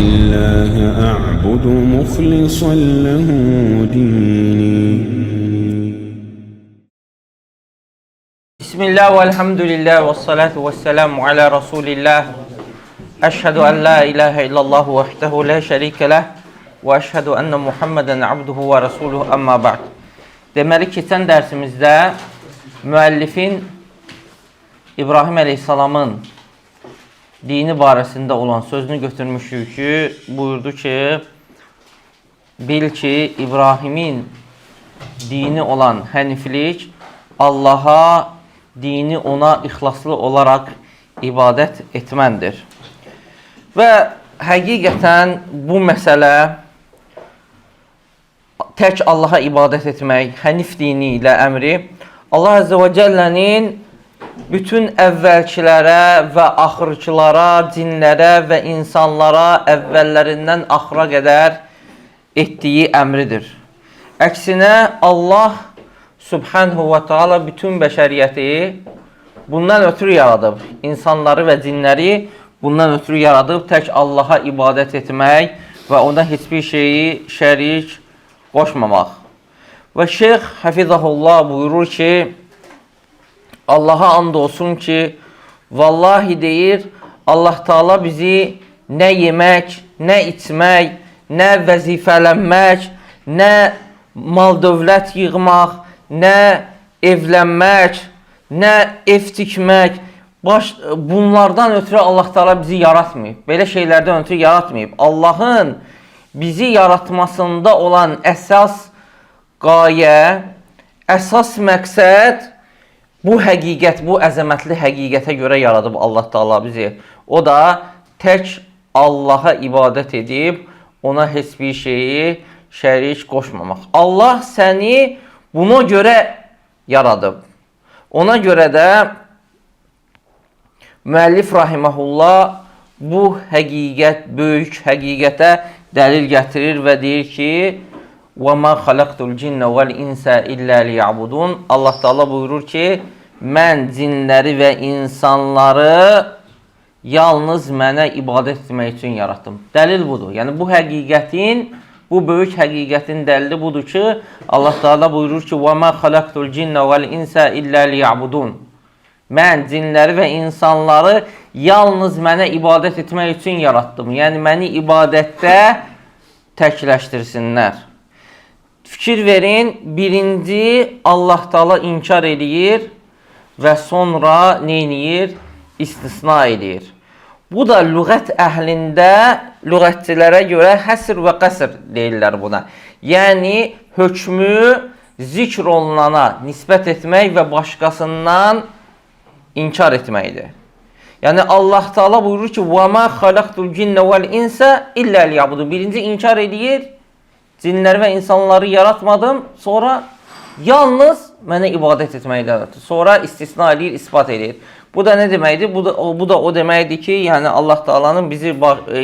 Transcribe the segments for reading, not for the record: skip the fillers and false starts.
الله أعبد مخلصا له ديني. بسم الله والحمد لله والصلاة والسلام على رسول الله. أشهد أن لا إله إلا الله وحده لا شريك له وأشهد أن محمدا عبده ورسوله أما بعد. Deməli, keçən dərsimizdə müəllifin İbrahim əleyhissalamın dini barəsində olan sözünü götürmüşük ki, buyurdu ki, bil ki, İbrahimin dini olan həniflik Allaha, dini ona ixlaslı olaraq ibadət etməndir. Və həqiqətən bu məsələ tək Allaha ibadət etmək, hənif dini ilə əmri Allah Əzzə və Cəllənin bütün əvvəlkilərə və axırçılara, cinlərə və insanlara əvvəllərindən axıra qədər etdiyi əmridir. Əksinə Allah Subhanahu və Teala bütün bəşəriyyəti bundan ötürü yaradıb. İnsanları və cinləri bundan ötürü yaradıb tək Allaha ibadət etmək və ona heç bir şeyi şərik qoşmamaq. Və Şeyx Həfizəhullah buyurur ki, Allaha and olsun ki, vallahi deyir, Allah Teala bizi nə yemək, nə içmək, nə vəzifələnmək, nə mal dövlət yığmaq, nə evlənmək, nə ev tikmək, bunlardan ötürü Allah Teala bizi yaratmayıb. Belə şeylərdən ötürü yaratmayıb. Allahın bizi yaratmasında olan əsas qayə, əsas məqsəd bu həqiqət, bu əzəmətli həqiqətə görə yaradıb Allah Teala bizi. O da tək Allaha ibadət edib, ona heç bir şeyi şərik qoşmamaq. Allah səni buna görə yaradıb. Ona görə də müəllif rahiməhullah bu həqiqət, böyük həqiqətə dəlil gətirir və deyir ki, وَمَا خَلَقْتُ الْجِنَّ وَالْاِنْسَ إِلَّا لِيَعْبُدُونَ Allah Teala buyurur ki, mən cinləri və insanları yalnız mənə ibadət etmək üçün yaratdım. Dəlil budur. Yəni bu həqiqətin, bu böyük həqiqətin dəlili budur ki, Allah Teala buyurur ki, وَمَا خَلَقْتُ الْجِنَّ وَالْاِنْسَ إِلَّا لِيَعْبُدُونَ Mən cinləri və insanları yalnız mənə ibadət etmək üçün yaratdım. Yəni məni ibadətdə təkləşdirsinlər. Fikir verin, birinci Allah Teala inkar edir və sonra neyniyir? İstisna edir. Bu da lüğət əhlində, lüğətçilərə görə həsr və qəsr deyirlər buna. Yəni hökmü zikr olunana nisbət etmək və başqasından inkar etməkdir. Yəni Allah Teala buyurur ki, وَمَا خَلَقْتُ الْجِنَّ وَالْاِنْسَ إِلَّا لِيَعْبُدُونَ Birinci inkar edir, cinləri və insanları yaratmadım, sonra yalnız mənə ibadət etməkdən ötürü. Sonra istisna edir, ispat edir. Bu da nə deməkdir? Bu da o deməkdir ki, yəni Allah Teala'nın bizi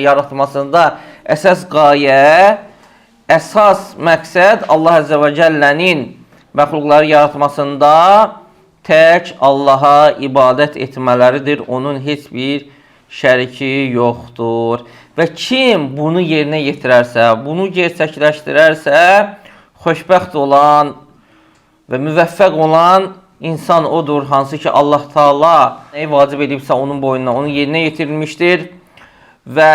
yaratmasında əsas qayə, əsas məqsəd Allah Əzzə və Cəllənin məxluqları yaratmasında tək Allaha ibadət etmələridir. Onun heç bir şəriki yoxdur. Və kim bunu yerinə yetirərsə, bunu gerçəkləşdirərsə, xoşbəxt olan və müvəffəq olan insan odur, hansı ki Allah Teala nəyi vacib edibsə onun boynuna, onu yerinə yetirilmişdir və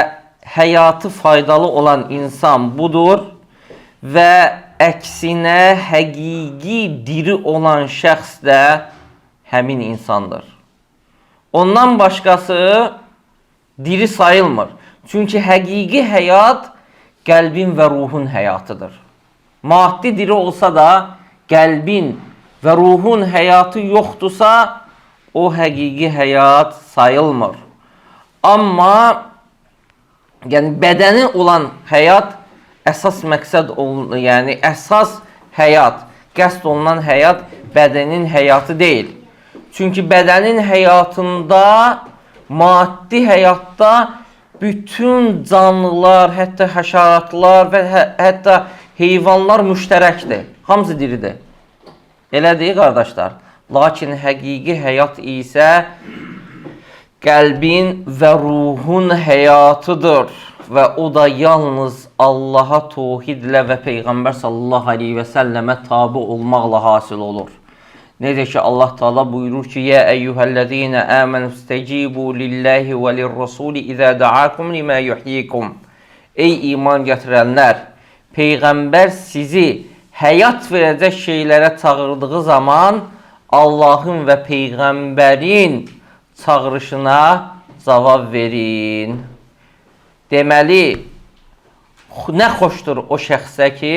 həyatı faydalı olan insan budur və əksinə həqiqi diri olan şəxs də həmin insandır. Ondan başqası diri sayılmır. Çünki həqiqi həyat qəlbin və ruhun həyatıdır. Maddi diri olsa da qəlbin və ruhun həyatı yoxdursa, o həqiqi həyat sayılmır. Amma yəni bədəni olan həyat əsas məqsəd olunur. Yəni əsas həyat, qəsd olunan həyat bədənin həyatı deyil. Çünki bədənin həyatında, maddi həyatda bütün canlılar, hətta həşəratlar və hətta heyvanlar müştərəkdir. Hamısı diridir. Elədir, qardaşlar. Lakin həqiqi həyat isə qəlbin və ruhun həyatıdır. və o da yalnız Allaha tevhidlə və Peyğəmbər sallallahu aleyhi və səlləmə tabi olmaqla hasil olur. Necə ki Allah Taala buyurur ki: "Ya eyyuhellezine amenu istecibu lillahi və lirrasuli izə da'akum limə yuhyikum." Ey iman gətirənlər, Peyğəmbər sizi həyat verəcək şeylərə çağırdığı zaman Allahın və Peyğəmbərin çağırışına cavab verin. Deməli, nə xoşdur o şəxsə ki,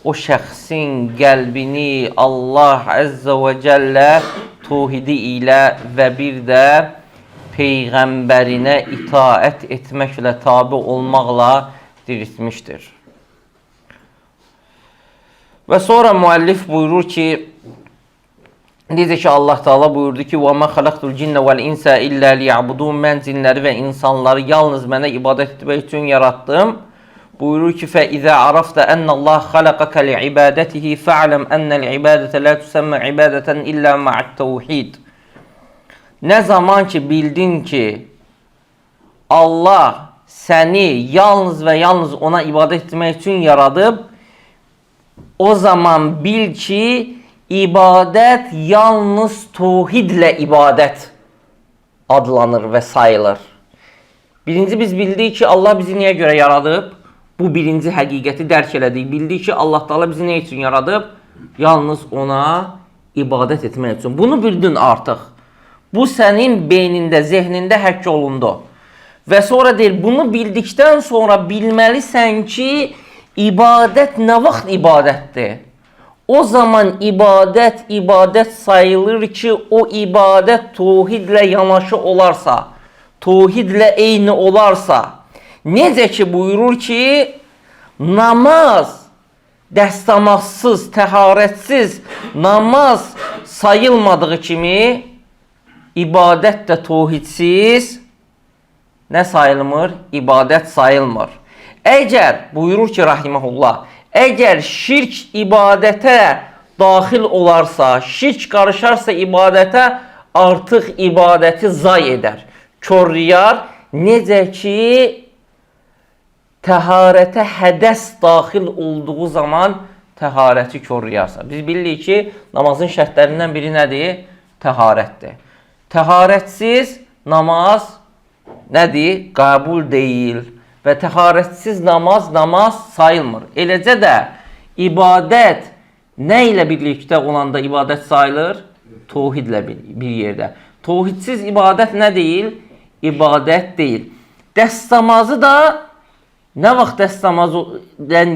o şəxsin qəlbini Allah Əzzə və Cəllə tevhidi ilə və bir də Peyğəmbərinə itaət etməklə, tabi olmaqla diriltmişdir. Və sonra müəllif buyurur ki, necə ki Allah Taala buyurdu ki: "Və mə xalaqtul cinnə vəl insə illə liya'budun." Mən cinləri və insanları yalnız mənə ibadət etmək üçün yaratdım. Buyurur ki: "Fə izə arafta ennəllah xalaqaka li'ibadatihi fa'lam ennel ibadətə la tusamma ibadatan illə ma'at tevhid." Nə zaman ki bildin ki Allah səni yalnız və yalnız ona ibadət etmək üçün yaradıb, o zaman bil ki ibadət yalnız tevhidlə ibadət adlanır və sayılır. Birinci biz bildik ki Allah bizi niyə görə yaradıb? Bu birinci həqiqəti dərk elədik. Bildik ki Allah Taala bizi nə üçün yaradıb? Yalnız ona ibadət etmək üçün. Bunu bildin artıq. Bu sənin beynində, zehnində həkk olundu. Və sonra deyir, bunu bildikdən sonra bilməlisən ki ibadət nə vaxt ibadətdir? O zaman ibadət sayılır ki, o ibadət tevhidlə yanaşı olarsa, tevhidlə eyni olarsa, necə ki buyurur ki, namaz dəstəmazsız, təharətsiz namaz sayılmadığı kimi, ibadət də tevhidsiz nə sayılmır? İbadət sayılmır. Əgər, buyurur ki rahiməhullah, əgər şirk ibadətə daxil olarsa, şirk qarışarsa ibadətə, artıq ibadəti zay edər, körriyar. Necə ki təharətə hədəs daxil olduğu zaman təharəti körriyarsa. Biz bilirik ki namazın şərtlərindən biri nədir? Təharətdir. Təharətsiz namaz nədir? Qəbul deyil. Və təharətsiz namaz sayılmır. Eləcə də ibadət nə ilə birlikdə olanda ibadət sayılır? Tevhidlə bir yerdə. Tevhidsiz ibadət nə deyil? İbadət deyil. Dəstəmazı da nə vaxt dəstəmazı,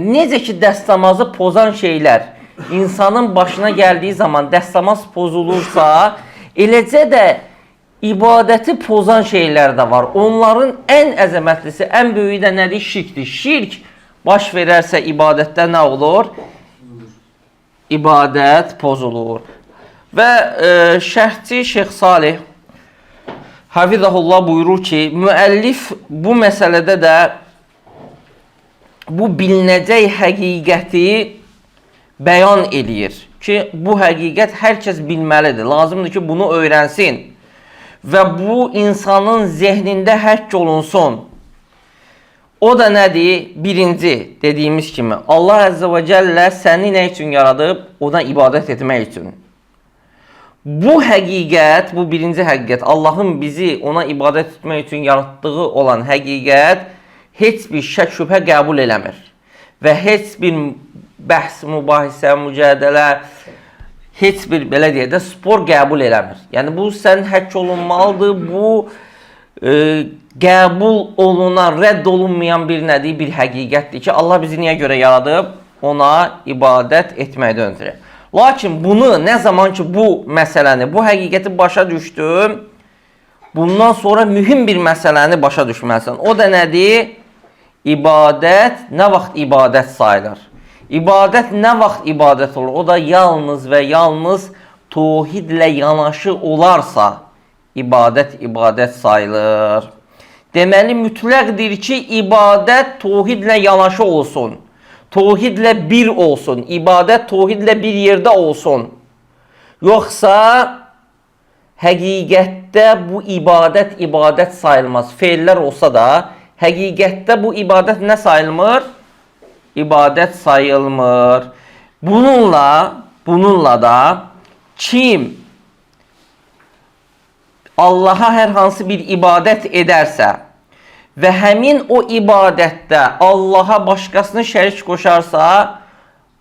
necə ki dəstəmazı pozan şeylər insanın başına gəldiyi zaman dəstəmaz pozulursa, eləcə də ibadəti pozan şeylər də var. Onların ən əzəmətlisi, ən böyüyü də nədir? Şirkdir. Şirk baş verərsə ibadətdə nə olur? İbadət pozulur. Və şərhçi Şeyx Salih Hafizəhullah buyurur ki, müəllif bu məsələdə də bu bilinəcək həqiqəti bəyan eləyir ki, bu həqiqət hər kəs bilməlidir. Lazımdır ki, bunu öyrənsin. Və bu insanın zehnində həkk olunsun. O da nədir? Birinci, dediyimiz kimi, Allah Əzzə və Cəllə səni nə üçün yaradıb? Ona ibadət etmək üçün. Bu həqiqət, bu birinci həqiqət, Allahın bizi ona ibadət etmək üçün yaratdığı olan həqiqət heç bir şək şübhə qəbul eləmir. Və heç bir bəhs, mübahisə, mücadilə, heç bir, belə deyək də, spor qəbul eləmir. Yəni, bu sən həkk olunmalıdır, bu qəbul olunan, rədd olunmayan bir nədir? Bir həqiqətdir ki, Allah bizi niyə görə yaradıb? Ona ibadət etməkdən ötürü. Lakin bunu, nə zaman ki bu məsələni, bu həqiqəti başa düşdüm, bundan sonra mühüm bir məsələni başa düşməlisən. O da nədir? İbadət, nə vaxt ibadət sayılır? İbadət nə vaxt ibadət olur? O da yalnız və yalnız tevhidlə yanaşı olarsa, ibadət sayılır. Deməli, mütləqdir ki, ibadət tevhidlə yanaşı olsun. Tevhidlə bir olsun. İbadət tevhidlə bir yerdə olsun. Yoxsa həqiqətdə bu ibadət sayılmaz. Feillər olsa da, həqiqətdə bu ibadət nə sayılmır? İbadət sayılmır. Bununla da kim Allaha hər hansı bir ibadət edərsə və həmin o ibadətdə Allaha başqasını şərik qoşarsa,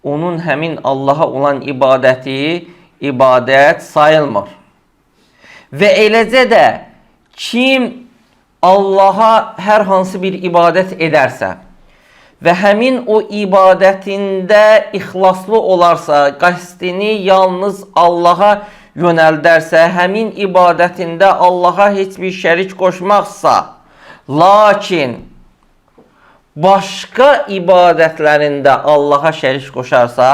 onun həmin Allaha olan ibadəti ibadət sayılmır. Və eləcə də kim Allaha hər hansı bir ibadət edərsə və həmin o ibadətində ixlaslı olarsa, qəsdini yalnız Allaha yönəldərsə, həmin ibadətində Allaha heç bir şərik qoşmaqsa, lakin başqa ibadətlərində Allaha şərik qoşarsa,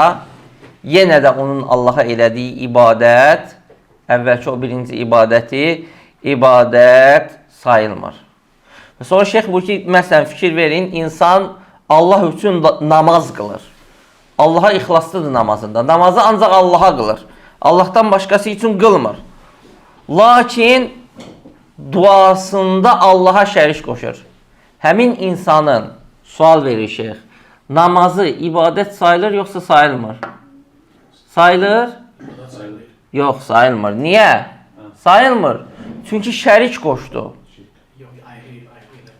yenə də onun Allaha elədiyi ibadət, əvvəlki o birinci ibadəti, ibadət sayılmır. Sonra şeyx bu ki, məsələn, fikir verin, insan Allah üçün namaz qılır. Allaha ixlaslıdır namazında. Namazı ancaq Allaha qılır. Allahdan başqası üçün qılmır. Lakin duasında Allaha şərik qoşur. Həmin insanın, sual verir şeyx, namazı ibadət sayılır yoxsa sayılmır? Sayılır? Yox, sayılmır. Niyə? Sayılmır. Çünki şərik qoşdu.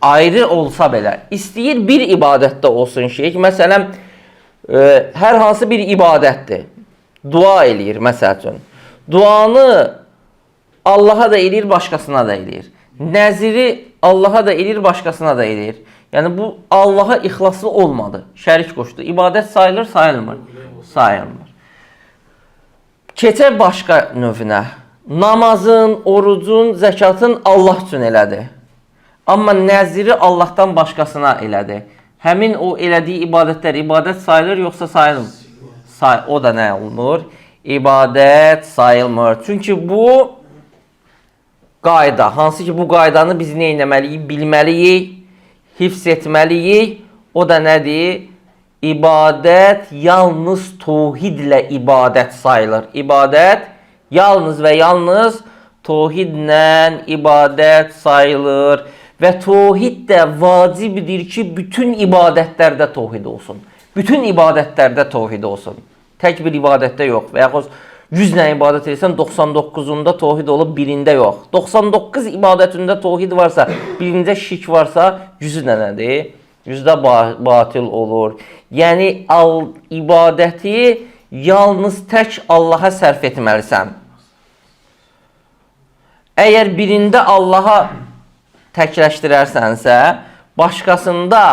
Ayrı olsa belə. İstəyir bir ibadətdə olsun şeyx. Məsələn, hər hansı bir ibadətdir. Dua eləyir, məsəl üçün. Duanı Allaha da eləyir, başqasına da eləyir. Nəziri Allaha da eləyir, başqasına da eləyir. Yəni, bu Allaha ixlaslı olmadı. Şərik qoşdu. İbadət sayılır, sayılmır? Sayılmır. Keçək başqa növünə. Namazın, orucun, zəkatın Allah üçün elədi. Amma nəziri Allahdan başqasına elədi. Həmin o elədiyi ibadətlər ibadət sayılır, yoxsa sayılmır? O da nə olunur? İbadət sayılmır. Çünki bu qayda, hansı ki bu qaydanı biz nə etməliyik? Bilməliyik, hifz etməliyik. O da nədir? İbadət yalnız tohidlə ibadət sayılır. İbadət yalnız və yalnız tohidlə ibadət sayılır. Və tohid də vacibdir ki, bütün ibadətlərdə tohid olsun. Bütün ibadətlərdə tohid olsun. Tək bir ibadətdə yox. Və yaxud 100 nə ibadət edirsən, 99-unda tohid olub, birində yox. 99 ibadətində tohid varsa, birində şirk varsa, 100 nədir? 100-də batil olur. Yəni, ibadəti yalnız tək Allaha sərf etməlisən. Əgər birində Allaha təkləşdirərsənsə, başqasında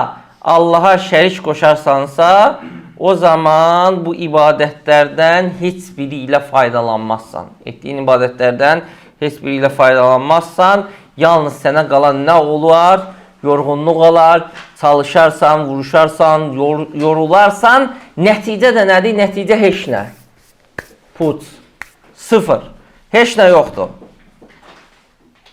Allaha şərik qoşarsansa, o zaman bu ibadətlərdən heç biri ilə faydalanmazsan. Etdiyin ibadətlərdən heç biri ilə faydalanmazsan, yalnız sənə qalan nə olar? Yorğunluq olar, çalışarsan, vuruşarsan, yorularsan, nəticə də nədir? Nəticə heç nə. Puç, sıfır, heç nə yoxdur.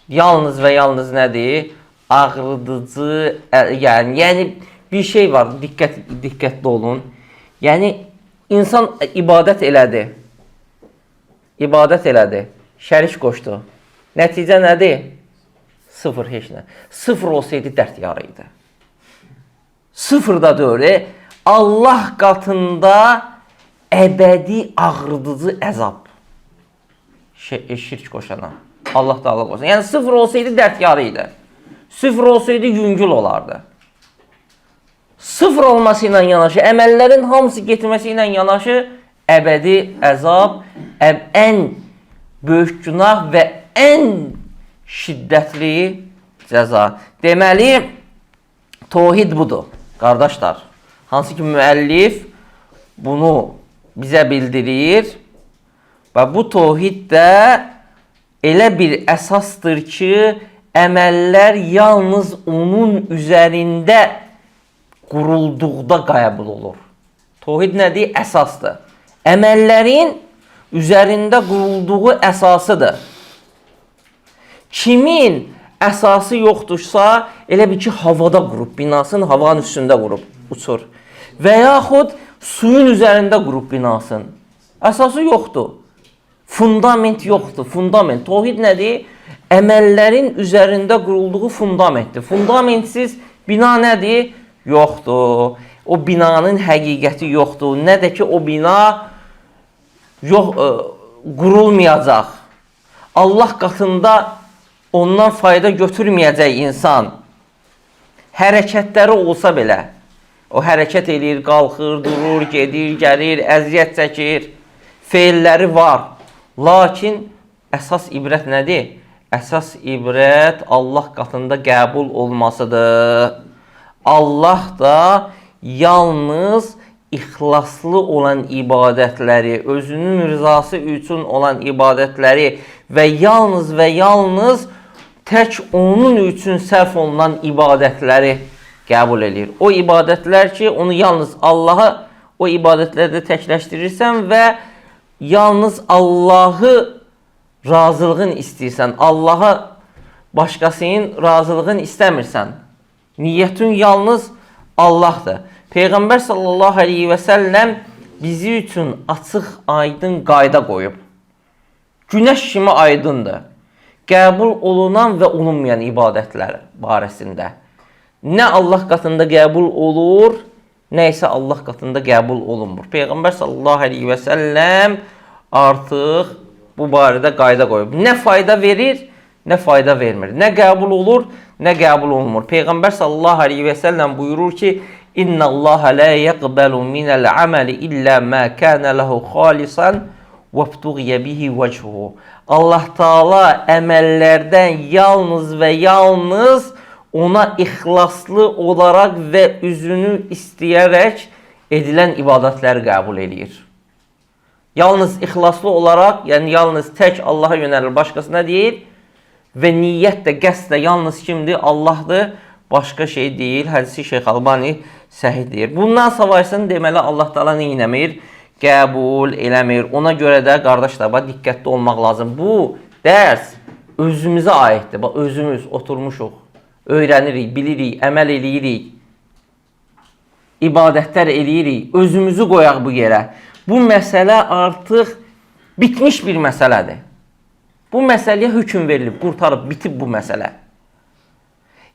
Yalnız və yalnız nədir? Ağrıdıcı, yəni bir şey var, diqqətli olun. Yəni, insan ibadət elədi. İbadət elədi, şərik qoşdu. Nəticə nədir? Sıfır, heç nə. Sıfır olsaydı dərd yarı idi. Sıfırda deyil, Allah qatında əbədi ağrıdıcı əzab. Şirk qoşana. Allah da Allah qoşana. Yəni, sıfır olsaydı dərd yarı idi. Sıfır olsaydı yüngül olardı. Sıfır olması ilə yanaşı, əməllərin hamısı getməsi ilə yanaşı, əbədi əzab, ən böyük günah və ən şiddətli cəza. Deməli, tohid budur, qardaşlar. Hansı ki, müəllif bunu bizə bildirir və bu tohid də elə bir əsasdır ki, əməllər yalnız onun üzərində qurulduqda qəbul olur. Tohid nədir? Əsasdır. Əməllərin üzərində qurulduğu əsasıdır. Kimin əsası yoxdursa, elə bir ki, havada qurub, binasını havanın üstündə qurub, uçur. Və yaxud suyun üzərində qurub binasını. Əsası yoxdur. Fundament yoxdur. Fundament. Tohid nədir? Əməllərin üzərində qurulduğu fundamentdir. Fundamentsiz Bina nədir? Yoxdur. O binanın həqiqəti yoxdur. Nə də ki, o bina qurulmayacaq. Allah qatında ondan fayda götürməyəcək insan. Hərəkətləri olsa belə, o hərəkət edir, qalxır, durur, gedir, gəlir, əziyyət çəkir, feilləri var. Lakin əsas ibrət nədir? Əsas ibrət Allah qatında qəbul olmasıdır. Allah da yalnız ixlaslı olan ibadətləri, özünün rızası üçün olan ibadətləri və yalnız tək onun üçün sərf olunan ibadətləri qəbul edir. O ibadətlər ki, onu yalnız Allaha o ibadətlərdə təkləşdirirsən və yalnız Allahı razılığın istəyirsən, Allaha başqasının razılığını istəmirsən. Niyyətin yalnız Allahdır. Peyğəmbər sallallahu aleyhi və səlləm bizi üçün açıq, aydın qayda qoyub. Günəş kimi aydındır. Qəbul olunan və olunmayan ibadətlər barəsində. Nə Allah qatında qəbul olur, nə isə Allah qatında qəbul olunmur. Peyğəmbər sallallahu aleyhi və səlləm artıq bu barədə qayda qoyub. Nə fayda verir, nə fayda vermir. Nə qəbul olur, nə qəbul olunmur. Peyğəmbər sallallahu aleyhi və səlləm buyurur ki, İnna Allaha la yaqbalu minal amali illa ma kana lahu khalisan vəbtughiyə bihi vəchuhu. Allah Taala əməllərdən yalnız və yalnız ona ixlaslı olaraq və üzünü istəyərək edilən ibadətləri qəbul edir. Yalnız ixlaslı olaraq, yəni yalnız tək Allaha yönəlir, başqasına deyil və niyyət də, qəsd də yalnız kimdir? Allahdır, başqa şey deyil. Hədisi Şeyx Albani səhih deyir. Bundan savayısını deməli Allah Taala nə etmir? Qəbul eləmir. Ona görə də qardaşlar, diqqətli olmaq lazım. Bu dərs özümüzə aiddir. Bax, özümüz oturmuşuq, öyrənirik, bilirik, əməl eləyirik, ibadətlər eləyirik, özümüzü qoyaq bu yerə. Bu məsələ artıq bitmiş bir məsələdir. Bu məsələyə hökm verilib, qurtarıb, bitib bu məsələ.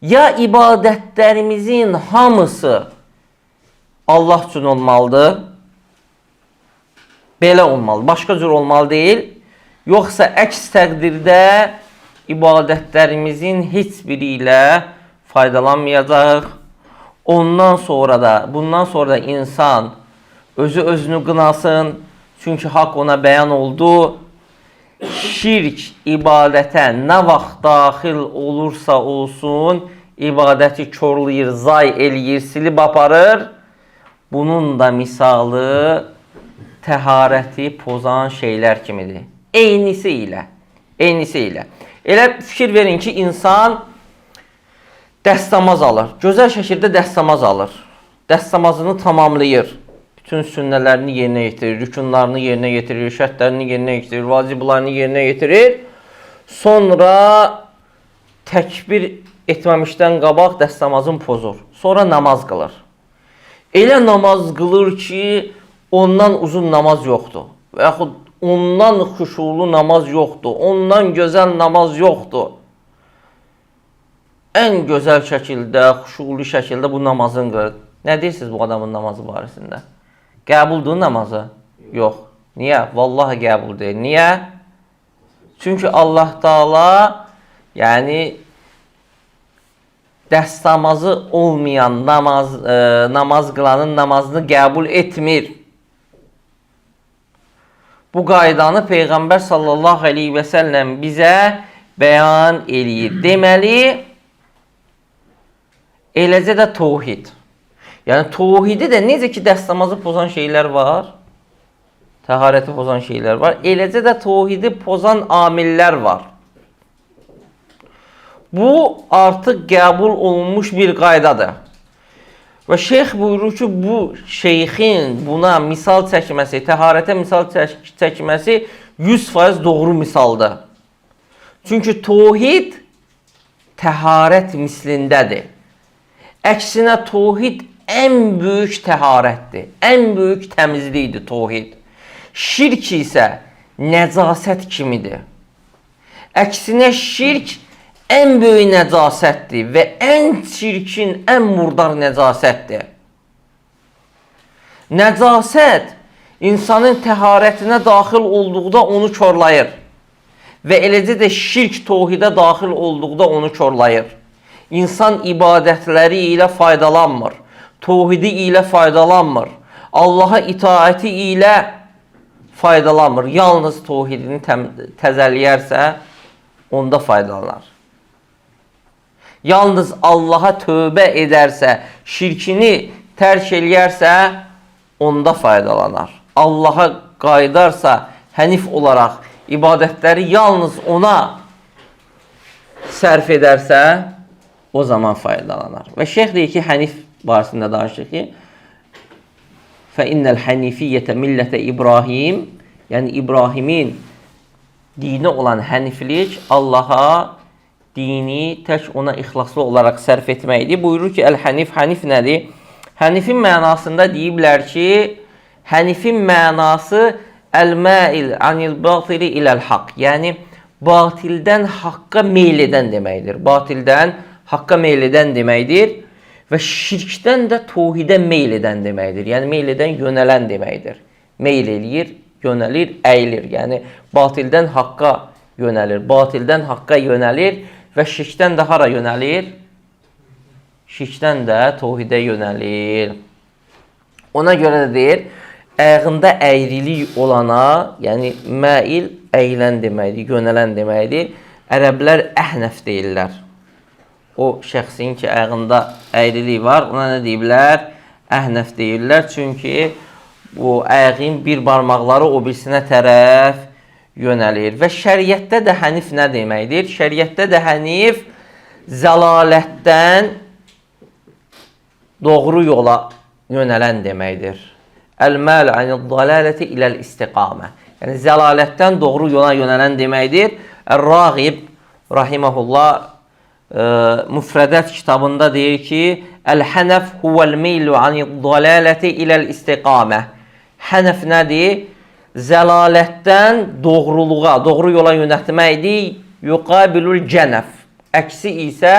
Ya ibadətlərimizin hamısı Allah üçün olmalıdır, belə olmalı, başqa cür olmalı deyil. Yoxsa əks təqdirdə ibadətlərimizin heç biri ilə faydalanmayacaq. Bundan sonra da insan özünü qınasın. Çünki haqq ona bəyan oldu. Şirk ibadətə nə vaxt daxil olursa olsun, ibadəti körləyir, zay eləyir, silib aparır. Bunun da misalı təharəti pozan şeylər kimidir. Eynisi ilə. Elə fikir verin ki, insan dəstəmaz alır. Gözəl şəkildə dəstəmaz alır. Dəstəmazını tamamlayır. Bütün sünnələrini yerinə yetirir, rükunlarını yerinə yetirir, şərtlərini yerinə yetirir, vaciblarını yerinə yetirir. Sonra təkbir etməmişdən qabaq dəstəmazını pozur. Sonra namaz qılır. Elə namaz qılır ki, ondan uzun namaz yoxdur. Və yaxud ondan xuşulu namaz yoxdur. Ondan gözəl namaz yoxdur. Ən gözəl şəkildə, xuşulu şəkildə bu namazını qılır. Nə deyirsiniz bu adamın namazı barəsində? Qəbuldur namazı? Yox. Niyə? Vallahi qəbul deyil. Niyə? Çünki Allah Taala dəstəmazı olmayan namaz qılanın namazını qəbul etmir. Bu qaydanı Peyğəmbər sallallahu aleyhi və səlləm bizə bəyan eləyir. Deməli, eləcə də təvhid. Yəni, təvhidi də necə ki, dəstəmazı pozan şeylər var, təharəti pozan şeylər var, eləcə də təvhidi pozan amillər var. Bu, artıq qəbul olunmuş bir qaydadır. Və şeyx buyurur ki, bu şeyxin buna misal çəkməsi, təharətə misal çəkməsi 100% doğru misaldır. Çünki təvhid təharət mislindədir. Əksinə təvhid ən böyük təharətdir, ən böyük təmizlikdir təvhid. Şirk isə nəcasət kimidir. Əksinə şirk ən böyük nəcasətdir və ən çirkin, ən murdar nəcasətdir. Nəcasət insanın təharətinə daxil olduqda onu körlayır və eləcə də şirk tohidə daxil olduqda onu körlayır. İnsan ibadətləri ilə faydalanmır, tohidi ilə faydalanmır, Allaha itaəti ilə faydalanmır. Yalnız tohidini təzəliyərsə, onda faydalanar. Yalnız Allaha tövbə edərsə, şirkini tərk eləyərsə, onda faydalanar. Allaha qayıdarsa, hənif olaraq ibadətləri yalnız ona sərf edərsə, o zaman faydalanar. Və şeyx deyir ki, hənif barəsində danışır ki, فَإِنَّ الْحَنِفِيَّةَ مِلَّةَ İbrahim, yəni İbrahimin dini olan həniflik Allaha dini tək ona ixlaslı olaraq sərf etməkdir. Buyurur ki, əl-hənif, hənif nədir? Hənifin mənasında deyiblər ki, hənifin mənası əl-məil anil batili iləl-haq. Yəni, batildən haqqa meyl edən deməkdir. Batildən haqqa meyl edən deməkdir. Və şirkdən də tohidə meyl edən deməkdir. Yəni, meyl edən yönələn deməkdir. Meyl eləyir, yönəlir, əyilir. Yəni, batildən haqqa yönəlir. Batildən haqqa yönəlir və şirkdən də hara yönəlir? Şirkdən də tohidə yönəlir. Ona görə də deyir, ayağında əyrilik olana, yəni məil əyilən deməkdir, yönələn deməkdir. Ərəblər əhnəf deyirlər. O şəxsin ki, ayağında əyrilik var, ona nə deyirlər? Əhnəf deyirlər. Çünki bu ayağın bir barmaqları o birisinə tərəf yönəlir. Və şəriətdə də hənif nə deməkdir? Şəriətdə də hənif zəlalətdən doğru yola yönələn deməkdir. Əl-məl anid-dalaləti iləl-istiqamə. Yəni, zəlalətdən doğru yola yönələn deməkdir. Əl-Rağib, rahiməhullah, müfrədət kitabında deyir ki, Əl-hənəf huvəl-meylu anid-dalaləti iləl-istiqamə. Hənəf nədir? Zəlalətdən doğruluğa, doğru yola yönətməkdir. Yuqabilul cənəf. Əksi isə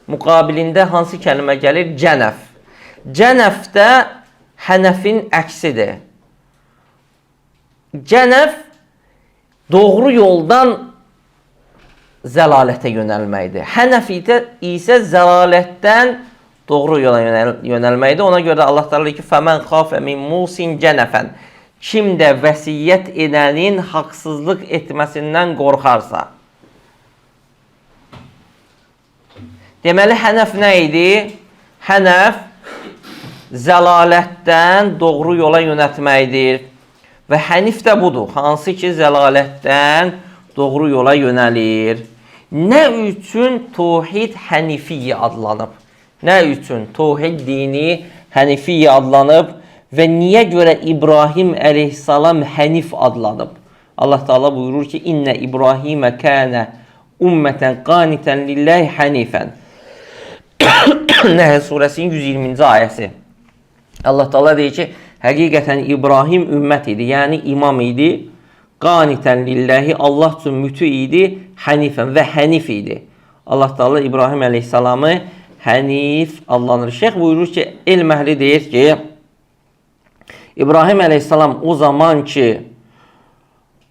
müqabilində hansı kəlmə gəlir? Cənəf. Cənəf də hənəfin əksidir. Cənəf doğru yoldan zəlalətə yönəlməkdir. Hənəf isə zəlalətdən doğru yola yönəlməkdir. Ona görə də Allah təala deyir ki, "Fəmən xafə min musin cənəfən." Kim də vəsiyyət edənin haqsızlıq etməsindən qorxarsa. Deməli, hənəf nə idi? Hənəf zəlalətdən doğru yola yönətməkdir. Və hənif də budur. Hansı ki, zəlalətdən doğru yola yönəlir. Nə üçün tohid hənifiyyə adlanıb? Nə üçün tohid dini hənifiyyə adlanıb və niyə görə İbrahim əleyhissalam hənif adlanıb? Allah Teala buyurur ki, İnnə İbrahimə kənə ümmətən qanitən lillahi hənifən. Nəhl surəsinin 120-ci ayəsi. Allah Teala deyir ki, həqiqətən İbrahim ümmət idi, yəni imam idi. Qanitən lillahi, Allah üçün mütü idi, hənifən və hənif idi. Allah Teala İbrahim əleyhissalamı hənif adlanır. Şeyx buyurur ki, elm əhli deyir ki, İbrahim əleyhissalam o zaman ki,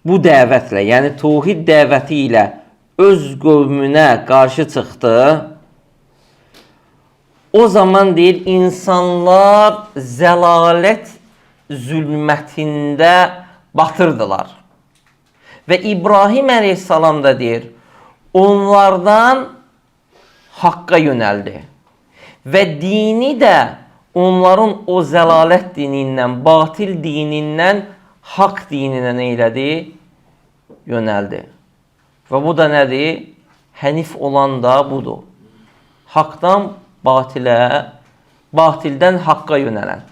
bu dəvətlə, yəni tohid dəvəti ilə öz qövmünə qarşı çıxdı, o zaman deyir, insanlar zəlalət zülmətində batırdılar. Və İbrahim əleyhissalam da deyir, onlardan haqqa yönəldi. Və dini də onların o zəlalət dinindən, batil dinindən haqq dininə neylədi? Yönəldi. Və bu da nədir? Hənif olan da budur. Haqdan batilə, batildən haqqa yönələn.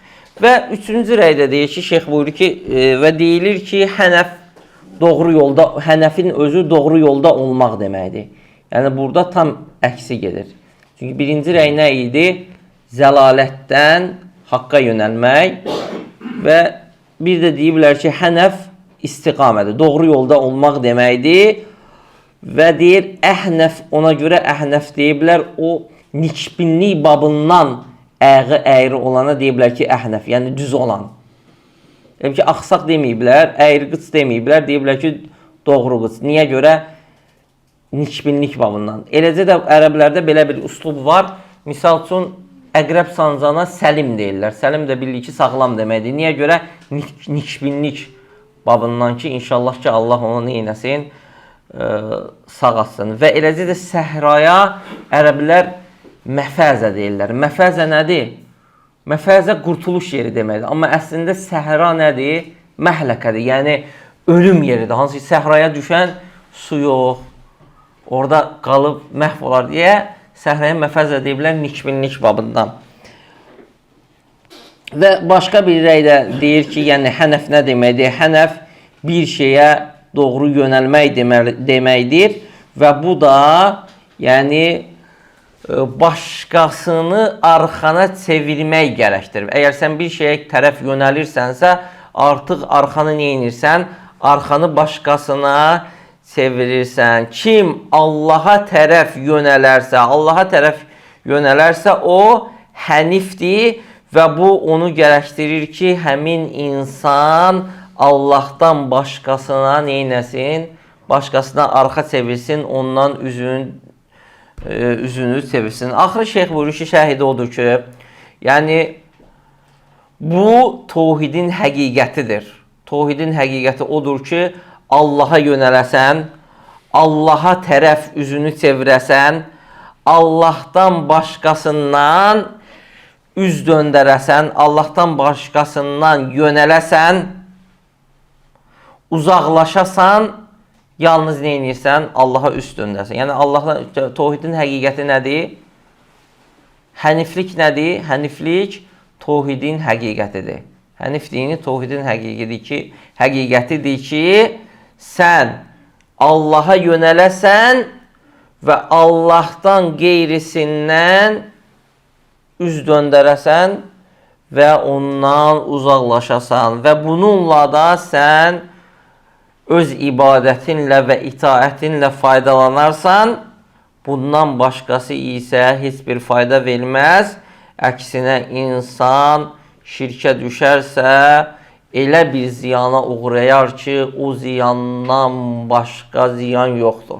Və üçüncü rəydə deyir ki, şeyx buyurur ki, və deyilir ki, hənəf doğru yolda, hənəfin özü doğru yolda olmaq deməkdir. Yəni, burada tam əksi gedir. Çünki birinci rəy nə idi? Zəlalətdən haqqa yönəlmək və bir də deyiblər ki, hənəf istiqamədir, doğru yolda olmaq deməkdir. və deyir Əhnəf, ona görə Əhnəf deyiblər, o nikbinlik babından əğı əyri olana deyiblər ki, Əhnəf, yəni düz olan. Yəni ki, axsaq deməyiblər, əyri qıç deməyiblər, deyiblər ki, doğru qıç. Niyə görə? Nikbinlik babından. Eləcə də ərəblərdə belə bir üslub var. Misal üçün, əqrəb sancana səlim deyirlər. Səlim də bilir ki, sağlam deməkdir. Niyə görə? Nikbinlik babından ki, inşallah ki, Allah onu neynəsin? Sağ atsın. Və eləcə də səhraya ərəblər məfəzə deyirlər. Məfəzə nədir? Məfəzə qurtuluş yeri deməkdir. Amma əslində səhra nədir? Məhləkədir. Yəni, ölüm yeridir. Hansı ki, səhraya düşən su yox. Orada qalıb məhv olar deyə səhraya məfəzə deyiblər nikbinlik babından. Və başqa bir rəy də deyir ki, yəni hənəf nə deməkdir? Hənəf bir şeyə doğru yönəlmək deməkdir və bu da yəni başqasını arxana çevirmək gərəkdir. Əgər sən bir şeyə tərəf yönəlirsənsə, artıq arxanı neyinirsən? Arxanı başqasına çevirirsən. Kim Allaha tərəf yönələrsə, o hənifdir və bu onu gərəkdirir ki, həmin insan Allahdan başqasına neynəsin? Başqasına arxa çevirsin, ondan üzünü çevirsin. Axırı şeyx buyurur ki, şəhidi odur ki, yəni bu tohidin həqiqətidir. Tohidin həqiqəti odur ki, Allaha yönələsən, Allaha tərəf üzünü çevirəsən, Allahdan başqasından üz döndərəsən, Allahdan başqasından yönələsən, uzaqlaşasan, yalnız neynirsən? Allaha üst döndərsən. Yəni, tohidin həqiqəti nədir? Həniflik nədir? Həniflik tohidin həqiqətidir. Hənif dini tohidin həqiqətidir ki, sən Allaha yönələsən və Allahdan qeyrisindən üz döndərəsən və ondan uzaqlaşasan və bununla da sən öz ibadətinlə və itaətinlə faydalanarsan, bundan başqası isə heç bir fayda verməz. Əksinə insan şirkə düşərsə, elə bir ziyana uğrayar ki, o ziyandan başqa ziyan yoxdur.